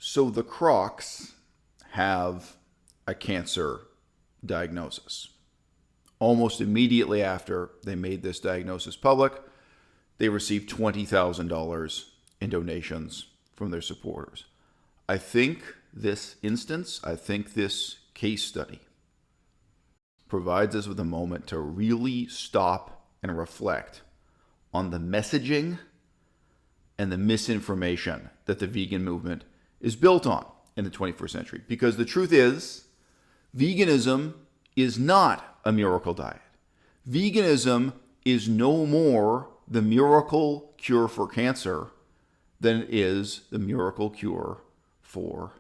So the Crocs have a cancer diagnosis. Almost immediately after they made this diagnosis public, they received $20,000 in donations from their supporters. I think this case study provides us with a moment to really stop and reflect on the messaging and the misinformation that the vegan movement is built on in the 21st century. Because the truth is, veganism is not a miracle diet. Veganism is no more the miracle cure for cancer than it is the miracle cure for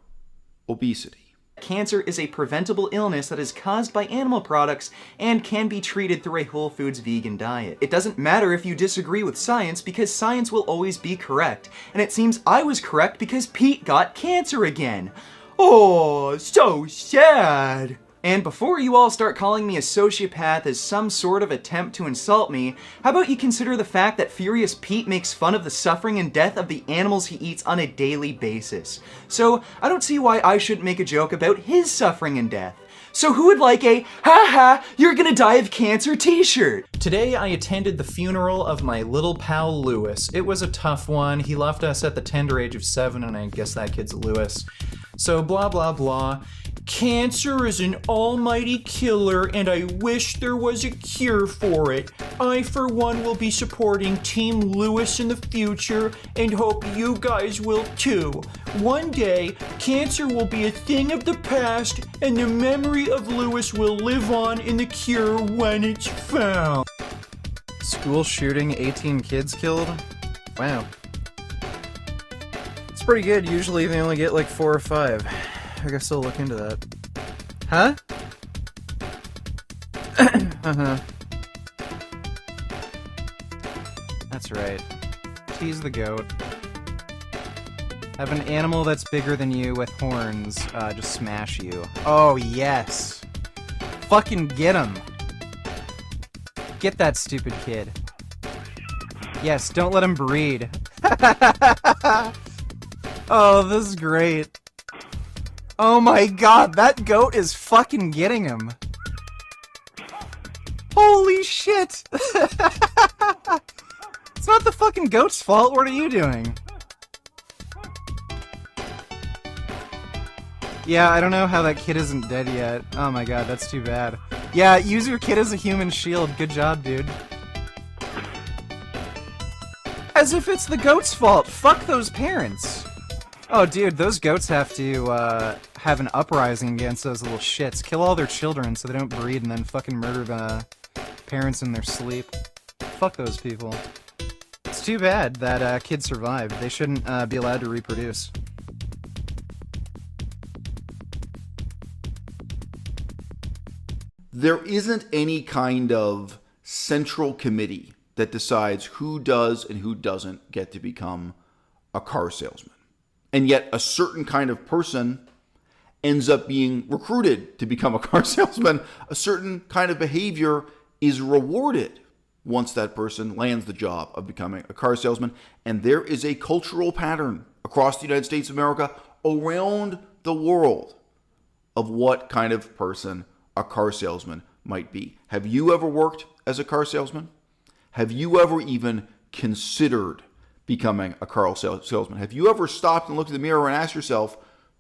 obesity. Cancer is a preventable illness that is caused by animal products and can be treated through a whole foods vegan diet. It doesn't matter if you disagree with science because science will always be correct. And it seems I was correct because Pete got cancer again. Oh, so sad. And before you all start calling me a sociopath as some sort of attempt to insult me, how about you consider the fact that Furious Pete makes fun of the suffering and death of the animals he eats on a daily basis. So I don't see why I shouldn't make a joke about his suffering and death. So who would like a "haha, you're gonna die of cancer" t-shirt? Today I attended the funeral of my little pal Lewis. It was a tough one. He left us at the tender age of 7, and I guess that kid's Lewis. So blah blah blah. Cancer is an almighty killer and I wish there was a cure for it. I for one will be supporting Team Lewis in the future and hope you guys will too. One day, cancer will be a thing of the past and the memory of Lewis will live on in the cure when it's found. School shooting, 18 kids killed? Wow. It's pretty good. Usually they only get like 4 or 5. I guess I'll look into that. Huh? Uh-huh. That's right. Tease the goat. Have an animal that's bigger than you with horns just smash you. Oh, yes. Fucking get him. Get that stupid kid. Yes, don't let him breed. Oh, this is great. Oh my god, that goat is fucking getting him. Holy shit! It's not the fucking goat's fault, what are you doing? Yeah, I don't know how that kid isn't dead yet. Oh my god, that's too bad. Yeah, use your kid as a human shield. Good job, dude. As if it's the goat's fault. Fuck those parents. Oh, dude, those goats have to, have an uprising against those little shits. Kill all their children so they don't breed and then fucking murder the parents in their sleep. Fuck those people. It's too bad that, kids survived. They shouldn't, be allowed to reproduce. There isn't any kind of central committee that decides who does and who doesn't get to become a car salesman. And yet a certain kind of person ends up being recruited to become a car salesman. A certain kind of behavior is rewarded once that person lands the job of becoming a car salesman. And there is a cultural pattern across the United States of America, around the world, of what kind of person a car salesman might be. Have you ever worked as a car salesman? Have you ever even considered becoming a car salesman? Have you ever stopped and looked in the mirror and asked yourself,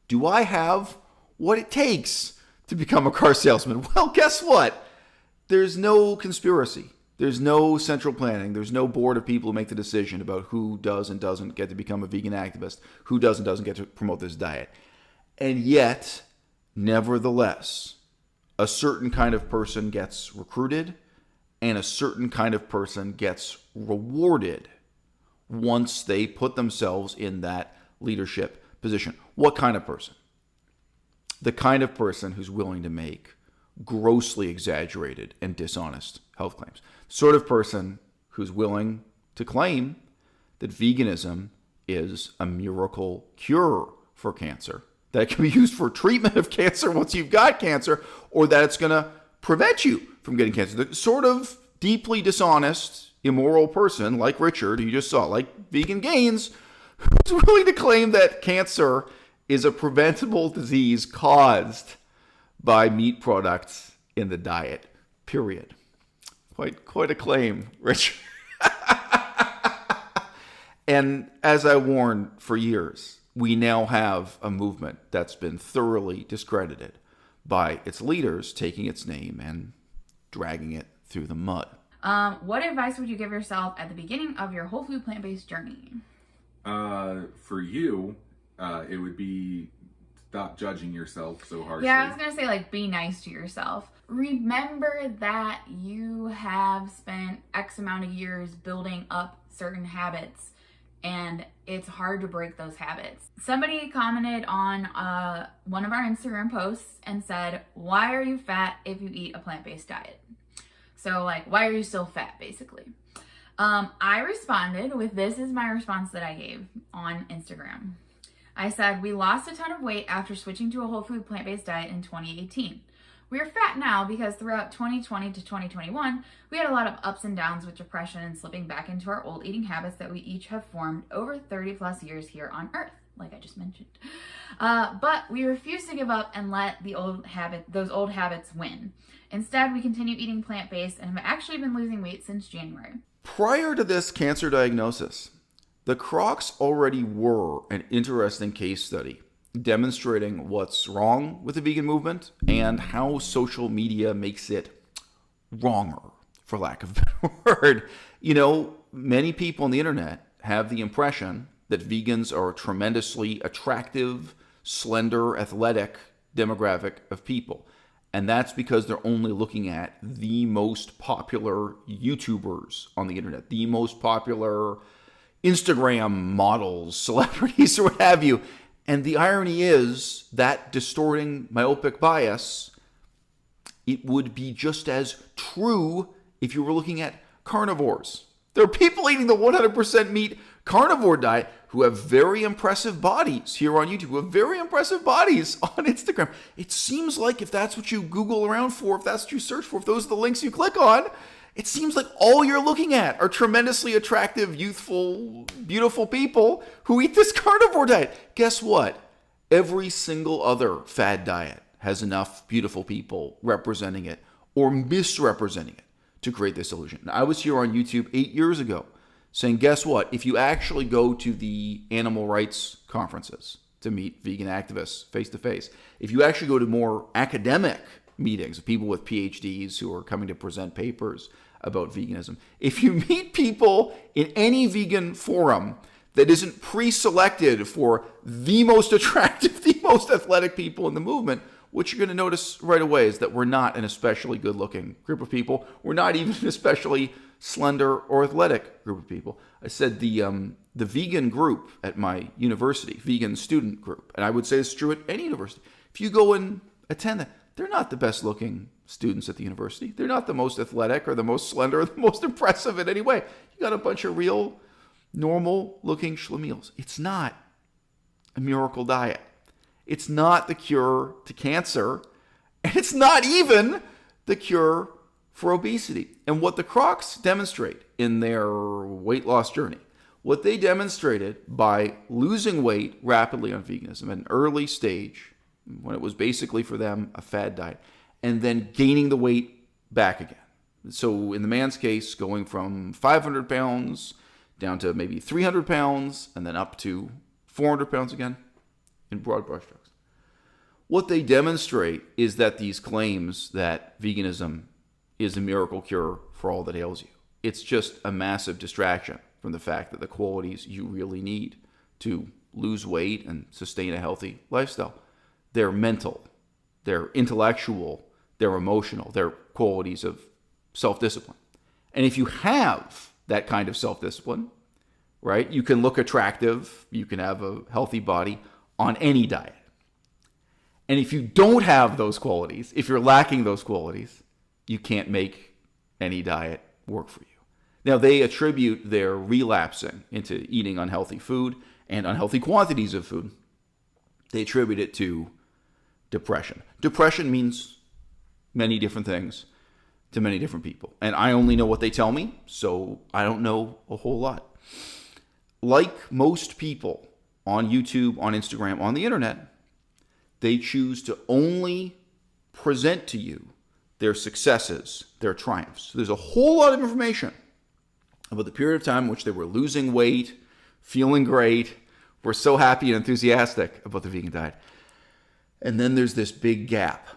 do I have what it takes to become a car salesman? Well, guess what? There's no conspiracy. There's no central planning. There's no board of people who make the decision about who does and doesn't get to become a vegan activist, who does and doesn't get to promote this diet. And yet, nevertheless, a certain kind of person gets recruited and a certain kind of person gets rewarded once they put themselves in that leadership position. What kind of person? The kind of person who's willing to make grossly exaggerated and dishonest health claims. The sort of person who's willing to claim that veganism is a miracle cure for cancer, that it can be used for treatment of cancer once you've got cancer, or that it's going to prevent you from getting cancer. The sort of deeply dishonest, immoral person like Richard, who you just saw, like Vegan Gains, who's willing to claim that cancer is a preventable disease caused by meat products in the diet, period. Quite a claim, Rich. And as I warned for years, we now have a movement that's been thoroughly discredited by its leaders taking its name and dragging it through the mud. What advice would you give yourself at the beginning of your whole food plant-based journey? For you, it would be stop judging yourself so harshly. Yeah, I was gonna say, like, be nice to yourself. Remember that you have spent X amount of years building up certain habits, and it's hard to break those habits. Somebody commented on one of our Instagram posts and said, why are you fat if you eat a plant-based diet? So, like, why are you still fat, basically? I responded with, this is my response that I gave on Instagram. I said, we lost a ton of weight after switching to a whole food plant-based diet in 2018. We are fat now because throughout 2020 to 2021, we had a lot of ups and downs with depression and slipping back into our old eating habits that we each have formed over 30 plus years here on Earth, like I just mentioned. But we refuse to give up and let those old habits win. Instead, we continue eating plant-based and have actually been losing weight since January. Prior to this cancer diagnosis, the Crocs already were an interesting case study demonstrating what's wrong with the vegan movement and how social media makes it wronger, for lack of a better word. You know, many people on the internet have the impression that vegans are a tremendously attractive, slender, athletic demographic of people. And that's because they're only looking at the most popular YouTubers on the internet, the most popular Instagram models, celebrities, or what have you. And the irony is that distorting myopic bias, it would be just as true if you were looking at carnivores. There are people eating the 100% meat carnivore diet who have very impressive bodies here on YouTube, who have very impressive bodies on Instagram. It seems like if that's what you Google around for, if that's what you search for, if those are the links you click on, it seems like all you're looking at are tremendously attractive, youthful, beautiful people who eat this carnivore diet. Guess what? Every single other fad diet has enough beautiful people representing it or misrepresenting it to create this illusion. Now, I was here on YouTube 8 years ago saying, guess what? If you actually go to the animal rights conferences to meet vegan activists face to face, if you actually go to more academic meetings of people with PhDs who are coming to present papers about veganism, if you meet people in any vegan forum that isn't pre-selected for the most attractive, the most athletic people in the movement, what you're going to notice right away is that we're not an especially good-looking group of people. We're not even an especially slender or athletic group of people. I said the vegan group at my university, vegan student group, and I would say it's true at any university. If you go and attend that, they're not the best-looking students at the university. They're not the most athletic or the most slender or the most impressive in any way. You got a bunch of real, normal-looking schlemiels. It's not a miracle diet. It's not the cure to cancer, and it's not even the cure for obesity. And what the Crocs demonstrate in their weight loss journey, what they demonstrated by losing weight rapidly on veganism at an early stage, when it was basically for them a fad diet, and then gaining the weight back again. So in the man's case, going from 500 pounds down to maybe 300 pounds, and then up to 400 pounds again, in broad brushstrokes. What they demonstrate is that these claims that veganism is a miracle cure for all that ails you, it's just a massive distraction from the fact that the qualities you really need to lose weight and sustain a healthy lifestyle, they're mental, they're intellectual, they're emotional, they're qualities of self-discipline. And if you have that kind of self-discipline, right, you can look attractive, you can have a healthy body on any diet. And if you don't have those qualities, if you're lacking those qualities, you can't make any diet work for you. Now, they attribute their relapsing into eating unhealthy food and unhealthy quantities of food, they attribute it to depression. Depression means many different things to many different people. And I only know what they tell me, so I don't know a whole lot. Like most people on YouTube, on Instagram, on the internet, they choose to only present to you their successes, their triumphs. So there's a whole lot of information about the period of time in which they were losing weight, feeling great, were so happy and enthusiastic about the vegan diet. And then there's this big gap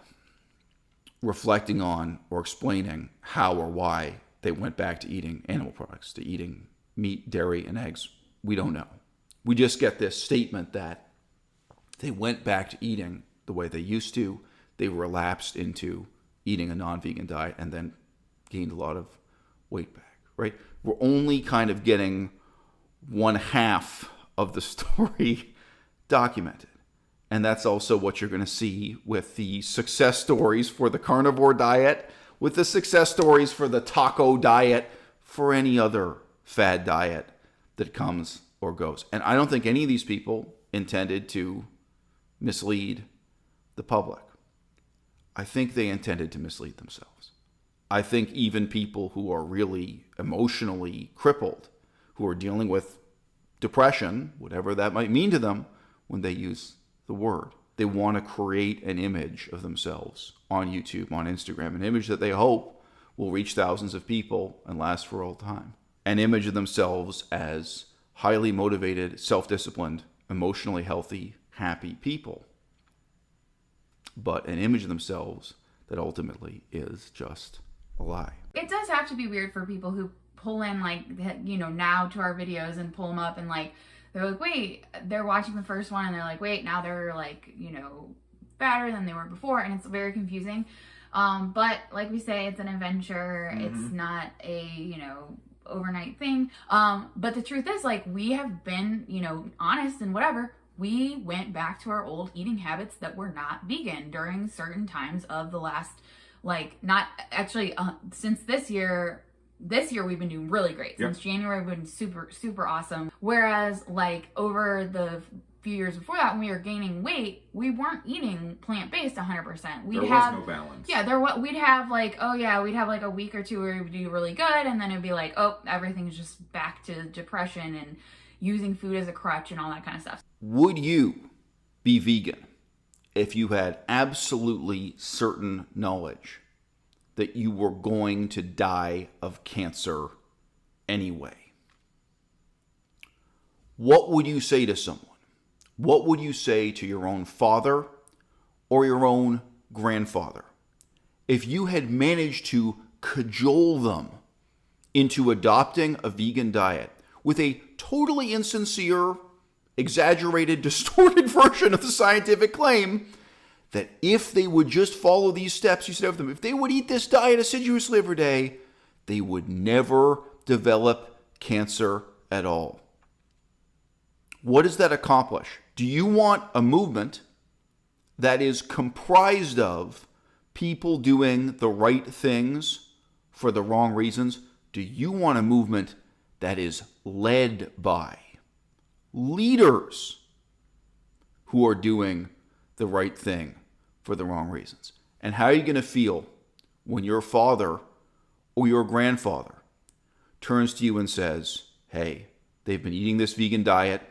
reflecting on or explaining how or why they went back to eating animal products, to eating meat, dairy, and eggs. We don't know. We just get this statement that they went back to eating the way they used to. They relapsed into eating a non-vegan diet and then gained a lot of weight back, right? We're only kind of getting one half of the story documented. And that's also what you're going to see with the success stories for the carnivore diet, with the success stories for the taco diet, for any other fad diet that comes or goes. And I don't think any of these people intended to mislead the public. I think they intended to mislead themselves. I think even people who are really emotionally crippled, who are dealing with depression, whatever that might mean to them, when they use the word, they want to create an image of themselves on YouTube, on Instagram, an image that they hope will reach thousands of people and last for all time. An image of themselves as highly motivated, self-disciplined, emotionally healthy, happy people. But an image of themselves that ultimately is just a lie. It does have to be weird for people who pull in, like, you know, now to our videos and pull them up and, like, they're like, wait, they're watching the first one and they're like, wait, now they're, like, you know, fatter than they were before, and it's very confusing. But like we say, it's an adventure. It's not a, you know, overnight thing. But the truth is, like, we have been, you know, honest and whatever. We went back to our old eating habits that were not vegan during certain times of the last, like, not actually since this year we've been doing really great. Since January we've been super awesome. Whereas, like, over the few years before that, when we were gaining weight, we weren't eating plant-based 100%. There was no balance. Yeah, we'd have like a week or two where we would do really good, and then it'd be like, oh, everything's just back to depression and using food as a crutch and all that kind of stuff. Would you be vegan if you had absolutely certain knowledge that you were going to die of cancer anyway? What would you say to someone? What would you say to your own father or your own grandfather if you had managed to cajole them into adopting a vegan diet with a totally insincere, exaggerated, distorted version of the scientific claim that if they would just follow these steps you said of them, if they would eat this diet assiduously every day, they would never develop cancer at all? What does that accomplish? Do you want a movement that is comprised of people doing the right things for the wrong reasons? Do you want a movement that is led by leaders who are doing the right thing for the wrong reasons? And how are you going to feel when your father or your grandfather turns to you and says, hey, they've been eating this vegan diet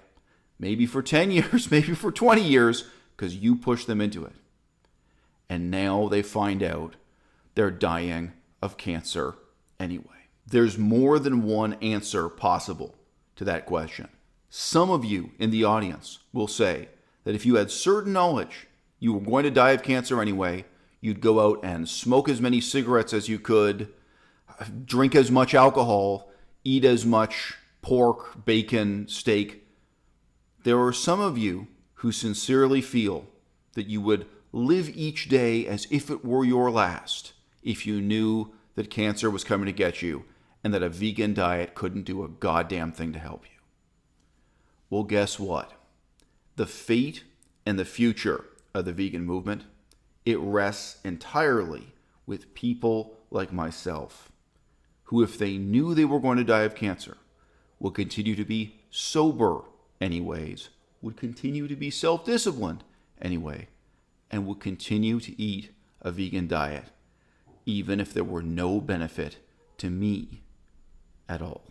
maybe for 10 years, maybe for 20 years, because you pushed them into it. And now they find out they're dying of cancer anyway. There's more than one answer possible to that question. Some of you in the audience will say that if you had certain knowledge you were going to die of cancer anyway, you'd go out and smoke as many cigarettes as you could, drink as much alcohol, eat as much pork, bacon, steak. There are some of you who sincerely feel that you would live each day as if it were your last if you knew that cancer was coming to get you and that a vegan diet couldn't do a goddamn thing to help you. Well, guess what? The fate and the future of the vegan movement, it rests entirely with people like myself, who, if they knew they were going to die of cancer, would continue to be sober anyways, would continue to be self-disciplined anyway, and would continue to eat a vegan diet, even if there were no benefit to me at all.